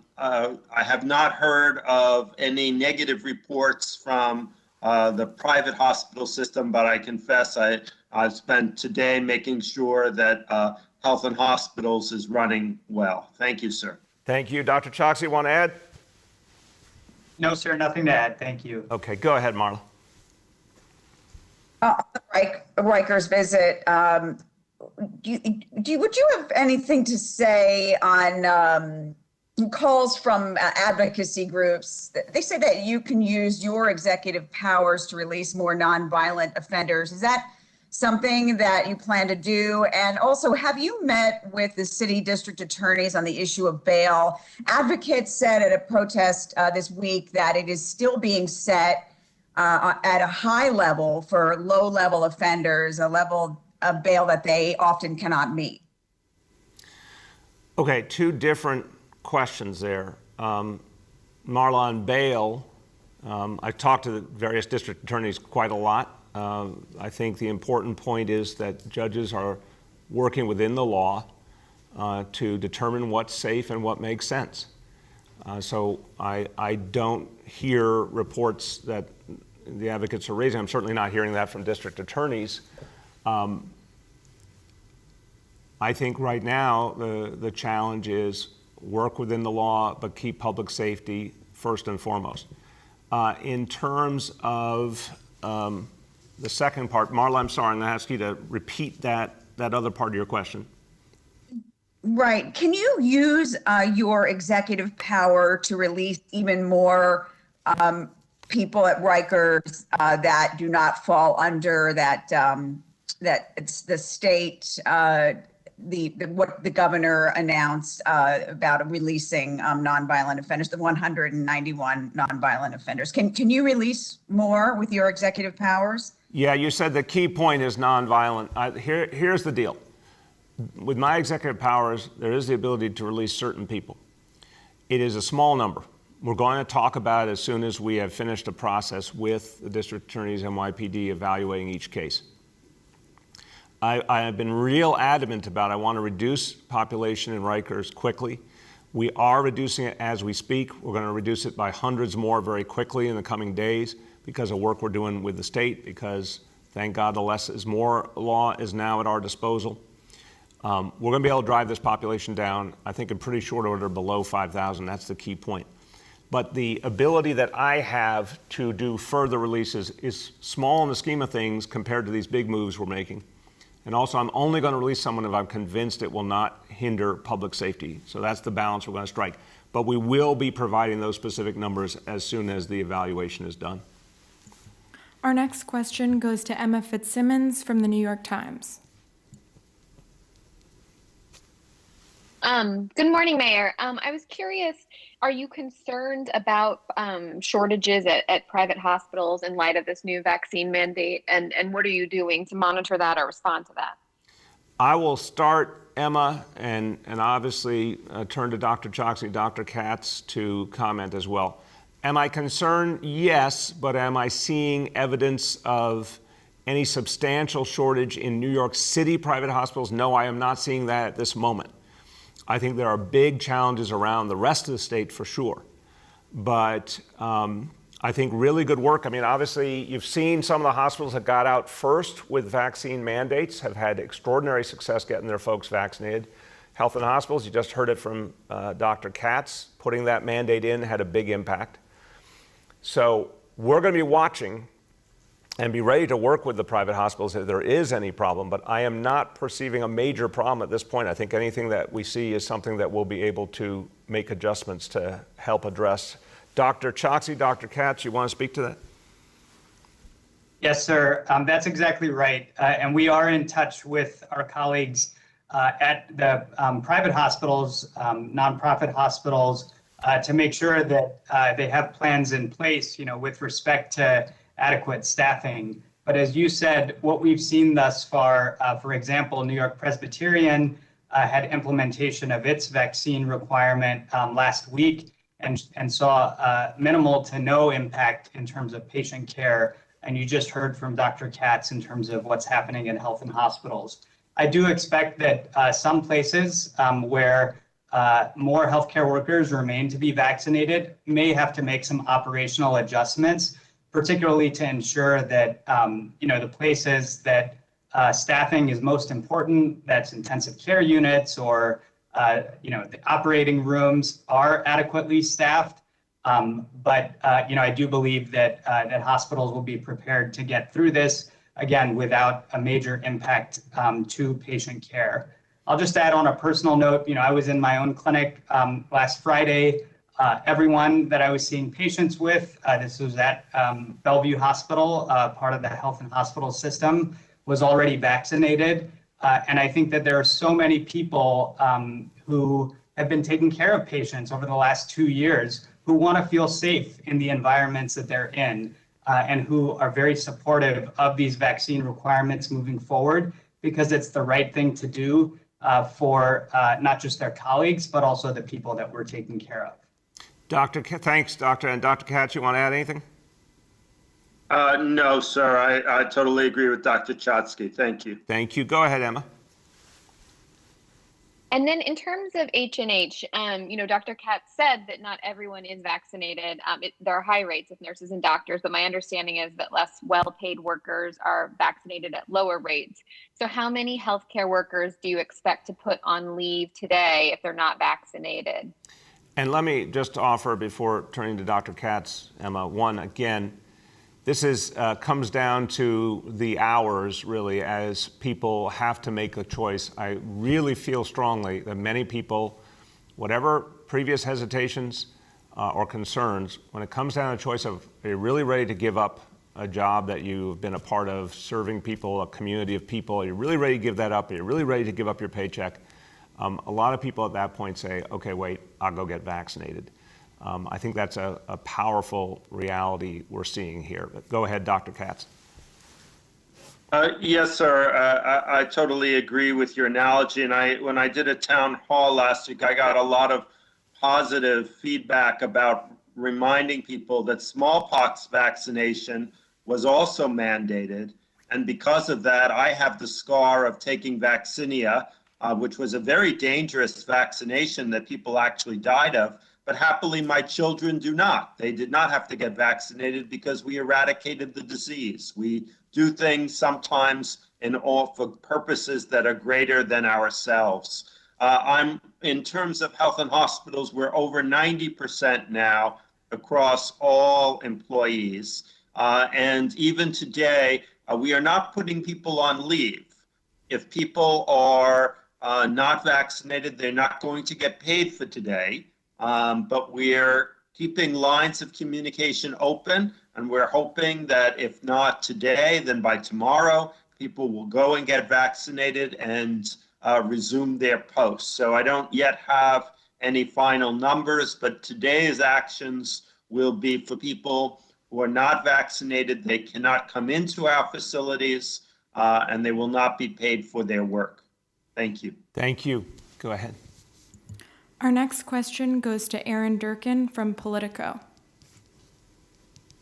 have not heard of any negative reports from the private hospital system, but I confess I've spent today making sure that Health and Hospitals is running well. Thank you, sir. Thank you. Dr. Choksi, want to add? No, sir, nothing to add. Thank you. Okay, go ahead, Marla. Rikers visit. Would you have anything to say on calls from advocacy groups? They say that you can use your executive powers to release more nonviolent offenders. Is that something that you plan to do? And also, have you met with the city district attorneys on the issue of bail? Advocates said at a protest this week that it is still being set at a high level for low-level offenders, a level of bail that they often cannot meet. Okay, two different questions there. Marla, on bail, I've talked to the various district attorneys quite a lot. I think the important point is that judges are working within the law to determine what's safe and what makes sense. So I don't hear reports that the advocates are raising. I'm certainly not hearing that from district attorneys. I think right now the challenge is work within the law, but keep public safety first and foremost. In terms of the second part, Marla, I'm sorry, I'm going to ask you to repeat that other part of your question. Right. Can you use your executive power to release even more people at Rikers that do not fall under that it's the state, what the governor announced about releasing nonviolent offenders, the 191 nonviolent offenders. Can you release more with your executive powers? Yeah, you said the key point is nonviolent. Here's the deal. With my executive powers, there is the ability to release certain people. It is a small number. We're going to talk about it as soon as we have finished a process with the district attorneys, NYPD, evaluating each case. I have been real adamant about I want to reduce population in Rikers quickly. We are reducing it as we speak. We're going to reduce it by hundreds more very quickly in the coming days because of work we're doing with the state, because thank God the less is more law is now at our disposal. We're going to be able to drive this population down, I think, in pretty short order below 5,000. That's the key point. But the ability that I have to do further releases is small in the scheme of things compared to these big moves we're making. And also, I'm only going to release someone if I'm convinced it will not hinder public safety. So that's the balance we're going to strike. But we will be providing those specific numbers as soon as the evaluation is done. Our next question goes to Emma Fitzsimmons from the New York Times. Good morning, Mayor. I was curious, are you concerned about shortages at private hospitals in light of this new vaccine mandate? And what are you doing to monitor that or respond to that? I will start, Emma, and obviously turn to Dr. Choksi, Dr. Katz to comment as well. Am I concerned? Yes, but am I seeing evidence of any substantial shortage in New York City private hospitals? No, I am not seeing that at this moment. I think there are big challenges around the rest of the state for sure. But I think really good work. I mean, obviously, you've seen some of the hospitals that got out first with vaccine mandates have had extraordinary success getting their folks vaccinated. Health and hospitals, you just heard it from Dr. Katz, putting that mandate in had a big impact. So we're going to be watching and be ready to work with the private hospitals if there is any problem, but I am not perceiving a major problem at this point. I think anything that we see is something that we'll be able to make adjustments to help address. Dr. Choksi, Dr. Katz, you want to speak to that? Yes, sir. That's exactly right. And we are in touch with our colleagues at the private hospitals, nonprofit hospitals, to make sure that they have plans in place, with respect to adequate staffing. But as you said, what we've seen thus far, for example, New York Presbyterian had implementation of its vaccine requirement last week and saw minimal to no impact in terms of patient care. And you just heard from Dr. Katz in terms of what's happening in health and hospitals. I do expect that some places where more healthcare workers remain to be vaccinated may have to make some operational adjustments, particularly to ensure that the places that staffing is most important, that's intensive care units or the operating rooms are adequately staffed. But I do believe that hospitals will be prepared to get through this, again, without a major impact to patient care. I'll just add on a personal note, I was in my own clinic last Friday. Everyone that I was seeing patients with, this was at Bellevue Hospital, part of the health and hospital system, was already vaccinated. And I think that there are so many people who have been taking care of patients over the last 2 years who want to feel safe in the environments that they're in and who are very supportive of these vaccine requirements moving forward, because it's the right thing to do for not just their colleagues, but also the people that we're taking care of. Thanks, Doctor. And Dr. Katz, you want to add anything? No, sir. I totally agree with Dr. Choksi. Thank you. Thank you. Go ahead, Emma. And then in terms of H&H, Dr. Katz said that not everyone is vaccinated. There are high rates of nurses and doctors, but my understanding is that less well-paid workers are vaccinated at lower rates. So how many healthcare workers do you expect to put on leave today if they're not vaccinated? And let me just offer, before turning to Dr. Katz, Emma, one, again, this comes down to the hours, really, as people have to make a choice. I really feel strongly that many people, whatever previous hesitations or concerns, when it comes down to a choice of, are you really ready to give up a job that you've been a part of, serving people, a community of people, are you really ready to give that up? Are you really ready to give up your paycheck? A lot of people at that point say, okay, wait, I'll go get vaccinated. I think that's a powerful reality we're seeing here. But go ahead, Dr. Katz. Yes, sir. I totally agree with your analogy. And when I did a town hall last week, I got a lot of positive feedback about reminding people that smallpox vaccination was also mandated. And because of that, I have the scar of taking Vaccinia, which was a very dangerous vaccination that people actually died of. But happily, my children do not. They did not have to get vaccinated because we eradicated the disease. We do things sometimes for purposes that are greater than ourselves. In terms of health and hospitals, we're over 90% now across all employees. And even today, we are not putting people on leave. If people are not vaccinated, they're not going to get paid for today. But we're keeping lines of communication open, and we're hoping that if not today, then by tomorrow, people will go and get vaccinated and resume their posts. So I don't yet have any final numbers, but today's actions will be for people who are not vaccinated. They cannot come into our facilities, and they will not be paid for their work. Thank you. Thank you. Go ahead. Our next question goes to Aaron Durkin from Politico.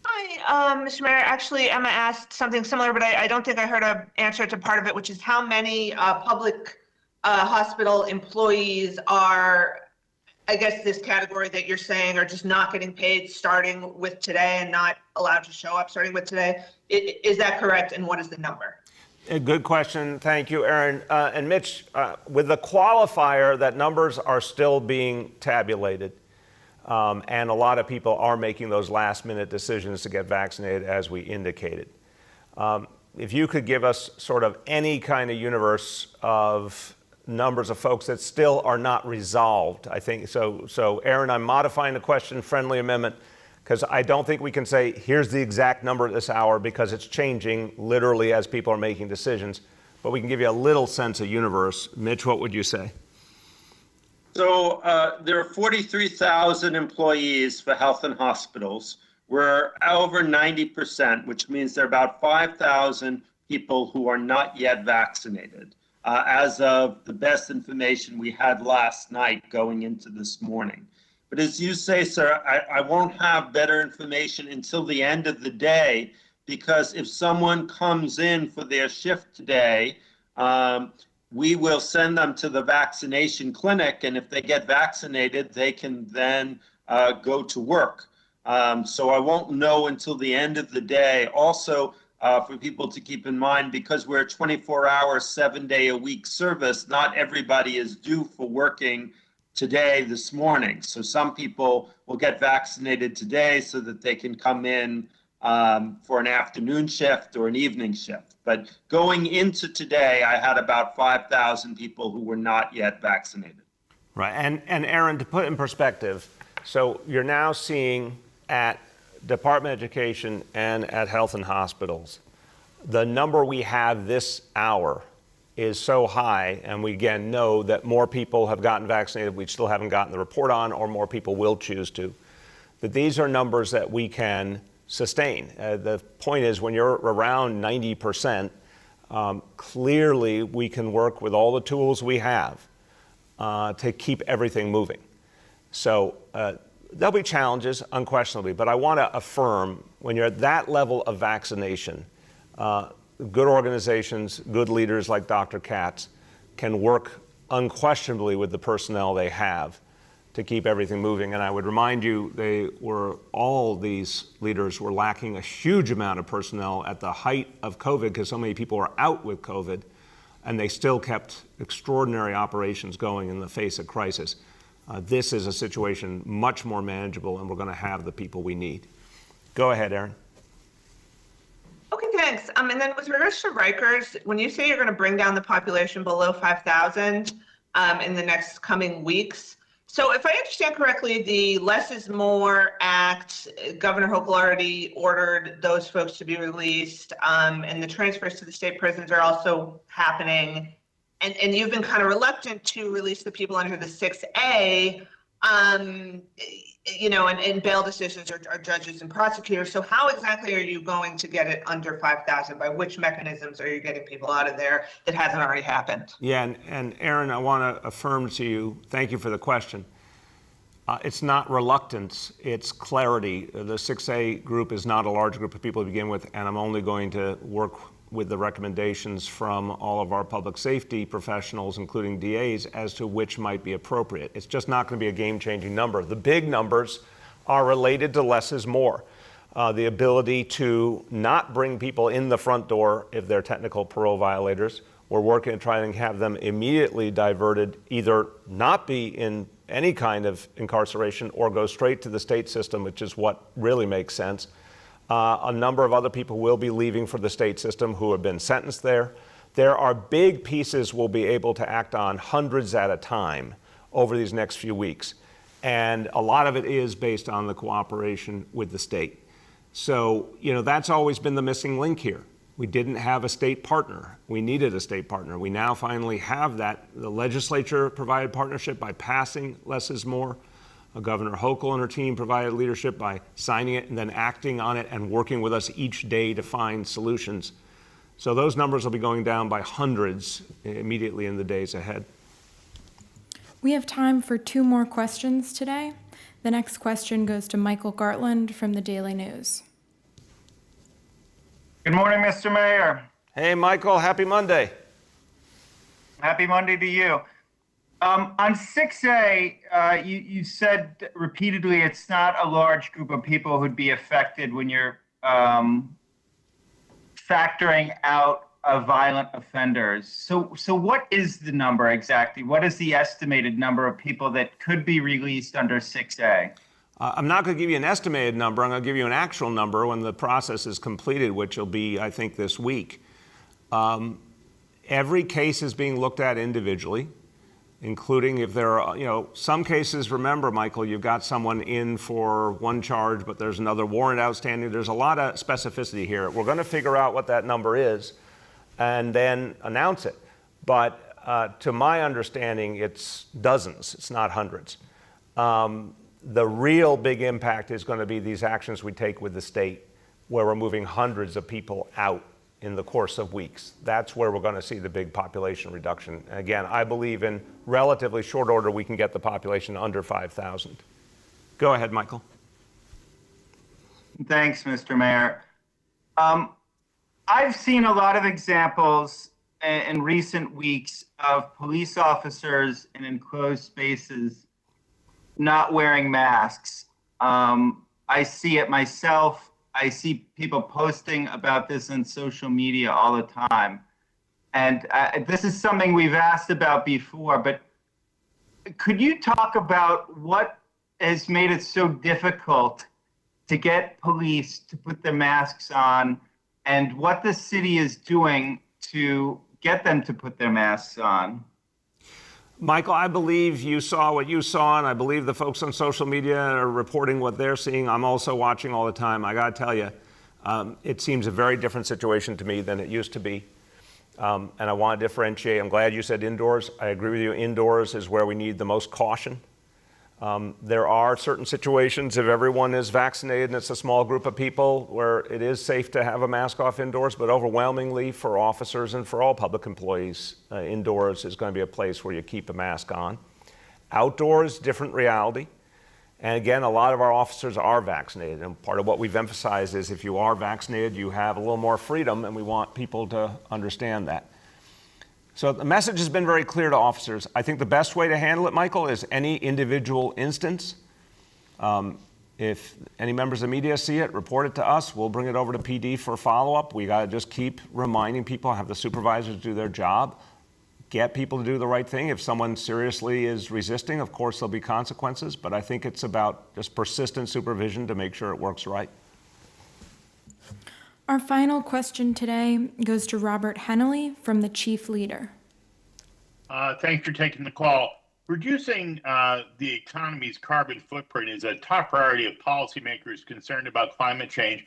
Hi, Mr. Mayor. Actually, Emma asked something similar, but I don't think I heard an answer to part of it, which is how many public hospital employees are, I guess, this category that you're saying are just not getting paid starting with today and not allowed to show up starting with today. Is that correct? And what is the number? A good question. Thank you, Aaron. And Mitch, with the qualifier that numbers are still being tabulated, and a lot of people are making those last-minute decisions to get vaccinated, as we indicated. If you could give us sort of any kind of universe of numbers of folks that still are not resolved, I think. So Aaron, I'm modifying the question, friendly amendment, because I don't think we can say, here's the exact number at this hour, because it's changing literally as people are making decisions. But we can give you a little sense of universe. Mitch, what would you say? So there are 43,000 employees for health and hospitals. We're over 90%, which means there are about 5,000 people who are not yet vaccinated, as of the best information we had last night going into this morning. But as you say, sir, I won't have better information until the end of the day, because if someone comes in for their shift today, we will send them to the vaccination clinic, and if they get vaccinated, they can then go to work. So I won't know until the end of the day. Also, for people to keep in mind, because we're a 24-hour, 7-day-a-week service, not everybody is due for working today, this morning. So some people will get vaccinated today so that they can come in for an afternoon shift or an evening shift. But going into today, I had about 5,000 people who were not yet vaccinated. Right. And Aaron, to put in perspective, so you're now seeing at Department of Education and at health and hospitals, the number we have this hour is so high, and we again know that more people have gotten vaccinated we still haven't gotten the report on, or more people will choose to, that these are numbers that we can sustain. The point is, when you're around 90%, clearly we can work with all the tools we have to keep everything moving. So there'll be challenges, unquestionably, but I want to affirm, when you're at that level of vaccination, good organizations, good leaders like Dr. Katz can work unquestionably with the personnel they have to keep everything moving. And I would remind you, all these leaders were lacking a huge amount of personnel at the height of COVID, because so many people were out with COVID, and they still kept extraordinary operations going in the face of crisis. This is a situation much more manageable, and we're going to have the people we need. Go ahead, Aaron. Okay, thanks. And then with regards to Rikers, when you say you're going to bring down the population below 5,000 in the next coming weeks, so if I understand correctly, the Less is More Act, Governor Hochul already ordered those folks to be released, and the transfers to the state prisons are also happening. And you've been kind of reluctant to release the people under the 6A, and bail decisions are judges and prosecutors. So how exactly are you going to get it under 5,000? By which mechanisms are you getting people out of there that hasn't already happened? Yeah, and Aaron, I want to affirm to you, thank you for the question. It's not reluctance, it's clarity. The 6A group is not a large group of people to begin with, and I'm only going to work with the recommendations from all of our public safety professionals, including DAs, as to which might be appropriate. It's just not going to be a game-changing number. The big numbers are related to less is more. The ability to not bring people in the front door if they're technical parole violators. We're working to try and have them immediately diverted, either not be in any kind of incarceration or go straight to the state system, which is what really makes sense. A number of other people will be leaving for the state system who have been sentenced there. There are big pieces we'll be able to act on, hundreds at a time, over these next few weeks. And a lot of it is based on the cooperation with the state. So, that's always been the missing link here. We didn't have a state partner. We needed a state partner. We now finally have that. The legislature provided partnership by passing Less is More. Governor Hochul and her team provided leadership by signing it and then acting on it and working with us each day to find solutions. So those numbers will be going down by hundreds immediately in the days ahead. We have time for 2 more questions today. The next question goes to Michael Gartland from the Daily News. Good morning, Mr. Mayor. Hey, Michael, happy Monday. Happy Monday to you. On 6A, you said repeatedly it's not a large group of people who'd be affected when you're factoring out violent offenders. So what is the number exactly? What is the estimated number of people that could be released under 6A? I'm not going to give you an estimated number. I'm going to give you an actual number when the process is completed, which will be, I think, this week. Every case is being looked at individually, including if there are, some cases, remember, Michael, you've got someone in for one charge, but there's another warrant outstanding. There's a lot of specificity here. We're going to figure out what that number is and then announce it. But to my understanding, it's dozens. It's not hundreds. The real big impact is going to be these actions we take with the state, where we're moving hundreds of people out in the course of weeks. That's where we're going to see the big population reduction. And again, I believe in relatively short order we can get the population under 5,000. Go ahead, Michael. Thanks, Mr. Mayor. I've seen a lot of examples in recent weeks of police officers in enclosed spaces not wearing masks. I see it myself. I see people posting about this on social media all the time. And this is something we've asked about before, but could you talk about what has made it so difficult to get police to put their masks on and what the city is doing to get them to put their masks on? Michael, I believe you saw what you saw, and I believe the folks on social media are reporting what they're seeing. I'm also watching all the time. I got to tell you, it seems a very different situation to me than it used to be. And I want to differentiate. I'm glad you said indoors. I agree with you. Indoors is where we need the most caution. There are certain situations, if everyone is vaccinated and it's a small group of people, where it is safe to have a mask off indoors, but overwhelmingly for officers and for all public employees, indoors is going to be a place where you keep a mask on. Outdoors, different reality. And again, a lot of our officers are vaccinated, and part of what we've emphasized is if you are vaccinated, you have a little more freedom, and we want people to understand that. So the message has been very clear to officers. I think the best way to handle it, Michael, is any individual instance. If any members of the media see it, report it to us. We'll bring it over to PD for follow-up. We got to just keep reminding people, have the supervisors do their job, get people to do the right thing. If someone seriously is resisting, of course, there'll be consequences. But I think it's about just persistent supervision to make sure it works right. Our final question today goes to Robert Hennelly from the Chief Leader. Thanks for taking the call. Reducing the economy's carbon footprint is a top priority of policymakers concerned about climate change,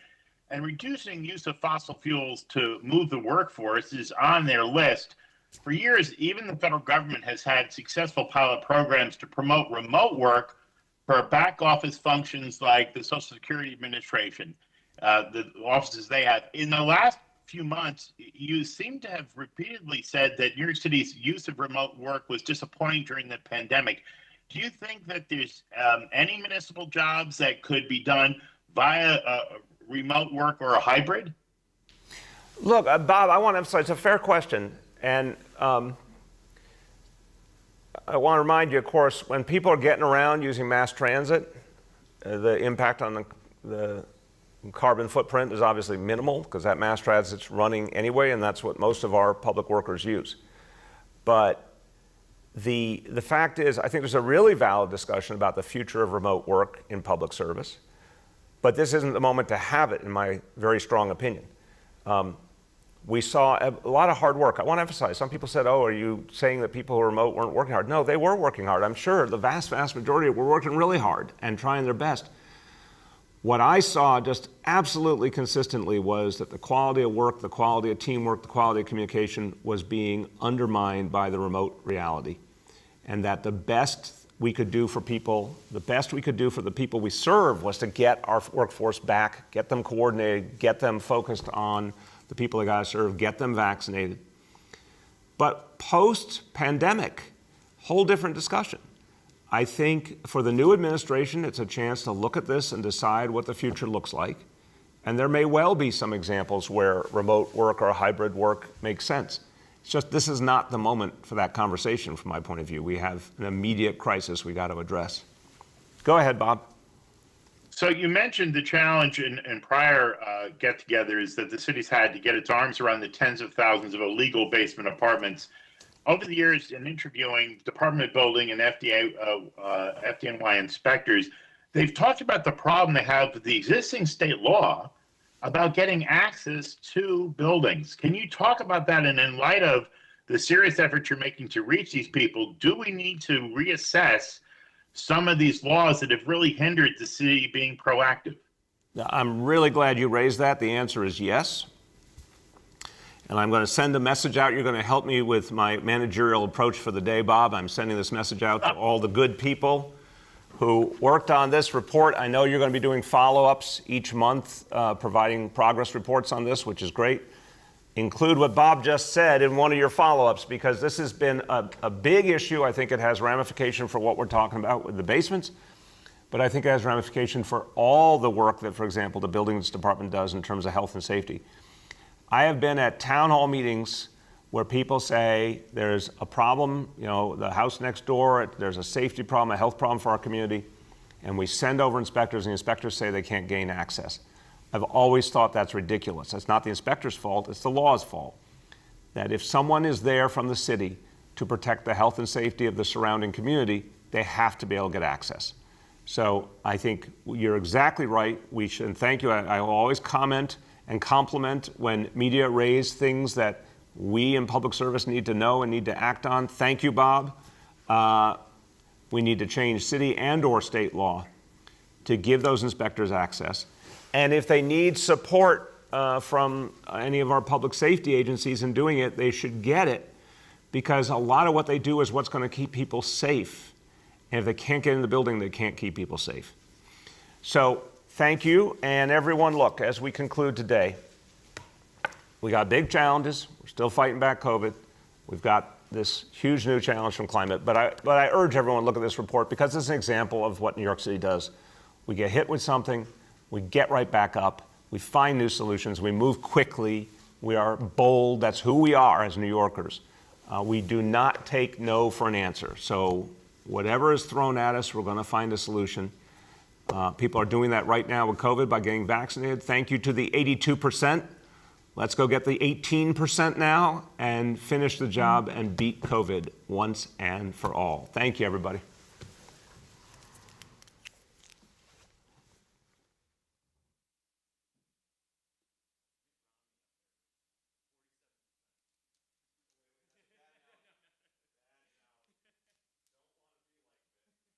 and reducing use of fossil fuels to move the workforce is on their list. For years, even the federal government has had successful pilot programs to promote remote work for back office functions like the Social Security Administration. The offices they have. In the last few months, you seem to have repeatedly said that New York City's use of remote work was disappointing during the pandemic. Do you think that there's any municipal jobs that could be done via remote work or a hybrid? Look, Bob, I want to emphasize, it's a fair question. And I want to remind you, of course, when people are getting around using mass transit, the impact on the carbon footprint is obviously minimal because that mass transit's running anyway, and that's what most of our public workers use. But the fact is, I think there's a really valid discussion about the future of remote work in public service, but this isn't the moment to have it, in my very strong opinion. We saw a lot of hard work. I want to emphasize, some people said, oh, are you saying that people who are remote weren't working hard? No, they were working hard. I'm sure the vast, vast majority were working really hard and trying their best. What I saw just absolutely consistently was that the quality of work, the quality of teamwork, the quality of communication was being undermined by the remote reality. And that the best we could do for people, the best we could do for the people we serve was to get our workforce back, get them coordinated, get them focused on the people they got to serve, get them vaccinated. But post-pandemic, whole different discussion. I think for the new administration, it's a chance to look at this and decide what the future looks like. And there may well be some examples where remote work or hybrid work makes sense. It's just this is not the moment for that conversation from my point of view. We have an immediate crisis we got to address. Go ahead, Bob. So you mentioned the challenge in prior get-togethers that the city's had to get its arms around the tens of thousands of illegal basement apartments. Over the years, in interviewing Department of Building and FDNY inspectors, they've talked about the problem they have with the existing state law about getting access to buildings. Can you talk about that? And in light of the serious effort you're making to reach these people, do we need to reassess some of these laws that have really hindered the city being proactive? I'm really glad you raised that. The answer is yes. And I'm going to send a message out. You're going to help me with my managerial approach for the day, Bob. I'm sending this message out to all the good people who worked on this report. I know you're going to be doing follow-ups each month, providing progress reports on this, which is great. Include what Bob just said in one of your follow-ups, because this has been a big issue. I think it has ramification for what we're talking about with the basements, but I think it has ramification for all the work that, for example, the buildings department does in terms of health and safety. I have been at town hall meetings where people say there's a problem, the house next door, there's a safety problem, a health problem for our community, and we send over inspectors, and the inspectors say they can't gain access. I've always thought that's ridiculous. It's not the inspector's fault, it's the law's fault. That if someone is there from the city to protect the health and safety of the surrounding community, they have to be able to get access. So I think you're exactly right. We should, and thank you. I will always comment and compliment when media raise things that we in public service need to know and need to act on. Thank you, Bob. We need to change city and or state law to give those inspectors access. And if they need support from any of our public safety agencies in doing it, they should get it, because a lot of what they do is what's going to keep people safe. And if they can't get in the building, they can't keep people safe. So thank you. And everyone, look, as we conclude today, we got big challenges. We're still fighting back COVID. We've got this huge new challenge from climate. But I urge everyone to look at this report, because it's an example of what New York City does. We get hit with something, we get right back up, we find new solutions, we move quickly, we are bold. That's who we are as New Yorkers. We do not take no for an answer. So whatever is thrown at us, we're going to find a solution. People are doing that right now with COVID by getting vaccinated. Thank you to the 82%. Let's go get the 18% now and finish the job and beat COVID once and for all. Thank you, everybody.